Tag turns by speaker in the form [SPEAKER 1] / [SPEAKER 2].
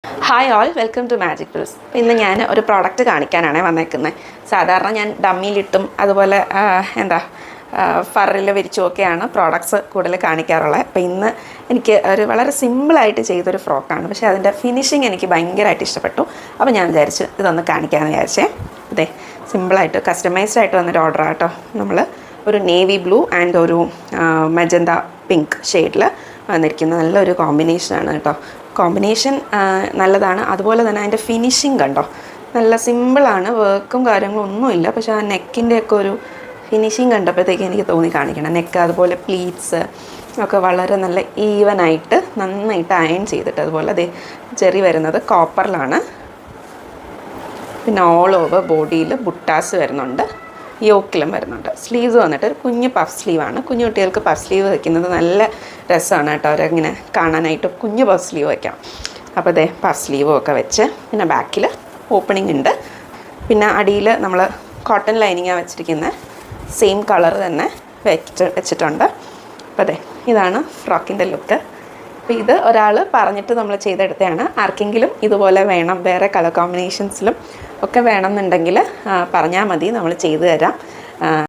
[SPEAKER 1] Hi all, welcome to Magic Frills. ഇന്ന് ഞാൻ ഒരു പ്രോഡക്റ്റ് കാണിക്കാനാണ് വന്നേക്കുന്നത്. സാധാരണ ഞാൻ ഡമ്മിയിലിട്ടും അതുപോലെ ഫറിൽ വിരിച്ചുമൊക്കെയാണ് പ്രോഡക്ട്സ് കൂടുതൽ കാണിക്കാറുള്ളത്. അപ്പോൾ ഇന്ന് എനിക്ക് ഒരു വളരെ സിമ്പിളായിട്ട് ചെയ്തൊരു ഫ്രോക്കാണ്, പക്ഷേ അതിൻ്റെ ഫിനിഷിങ് എനിക്ക് ഭയങ്കരമായിട്ട് ഇഷ്ടപ്പെട്ടു. അപ്പോൾ ഞാൻ വിചാരിച്ചു ഇതൊന്ന് കാണിക്കാമെന്ന് വിചാരിച്ചേ. അതെ, സിമ്പിളായിട്ട് കസ്റ്റമൈസ്ഡ് ആയിട്ട് വന്നൊരു ഓർഡർ ആട്ടോ. നമ്മൾ ഒരു നേവി ബ്ലൂ ആൻഡ് ഒരു മജന്ത പിങ്ക് ഷെയ്ഡിൽ വന്നിരിക്കുന്ന നല്ലൊരു കോമ്പിനേഷനാണ് കേട്ടോ. കോമ്പിനേഷൻ നല്ലതാണ്. അതുപോലെ തന്നെ അതിൻ്റെ ഫിനിഷിങ് കണ്ടോ, നല്ല സിമ്പിളാണ്, വർക്കും കാര്യങ്ങളും ഒന്നുമില്ല. പക്ഷേ ആ നെക്കിൻ്റെയൊക്കെ ഒരു ഫിനിഷിങ് കണ്ടപ്പോഴത്തേക്ക് എനിക്ക് തോന്നി കാണിക്കണം. നെക്ക് അതുപോലെ പ്ലീറ്റ്സ് ഒക്കെ വളരെ നല്ല ഈവനായിട്ട് നന്നായിട്ട് അയൺ ചെയ്തിട്ട്, അതുപോലെ അതേ ചെറി വരുന്നത് കോപ്പറിലാണ്. പിന്നെ ഓൾ ഓവർ ബോഡിയിൽ ബുട്ടാസ് വരുന്നുണ്ട്, യോക്കിലും വരുന്നുണ്ട്. സ്ലീവ്സ് വന്നിട്ട് ഒരു കുഞ്ഞ് പഫ് സ്ലീവാണ്. കുഞ്ഞു കുട്ടികൾക്ക് പഫ് സ്ലീവ് വയ്ക്കുന്നത് നല്ല രസമാണ് കേട്ടോ. അവരങ്ങനെ കാണാനായിട്ട് കുഞ്ഞ് പഫ് സ്ലീവ് വയ്ക്കാം. അപ്പോൾ അതേ പഫ് സ്ലീവും ഒക്കെ വെച്ച്, പിന്നെ ബാക്കിൽ ഓപ്പണിംഗ് ഉണ്ട്. പിന്നെ അടിയിൽ നമ്മൾ കോട്ടൺ ലൈനിങ്ങാണ് വെച്ചിരിക്കുന്നത്. സെയിം കളർ തന്നെ വെച്ചിട്ടുണ്ട്. അപ്പോൾ അതെ, ഇതാണ് ഫ്രോക്കിൻ്റെ ലുക്ക്. അപ്പോൾ ഇത് ഒരാൾ പറഞ്ഞിട്ട് നമ്മൾ ചെയ്തെടുത്തതാണ്. ആർക്കെങ്കിലും ഇതുപോലെ വേണം, വേറെ കളർ കോമ്പിനേഷൻസിലും ഒക്കെ വേണമെന്നുണ്ടെങ്കിൽ പറഞ്ഞാൽ മതി, നമ്മൾ ചെയ്തു തരാം.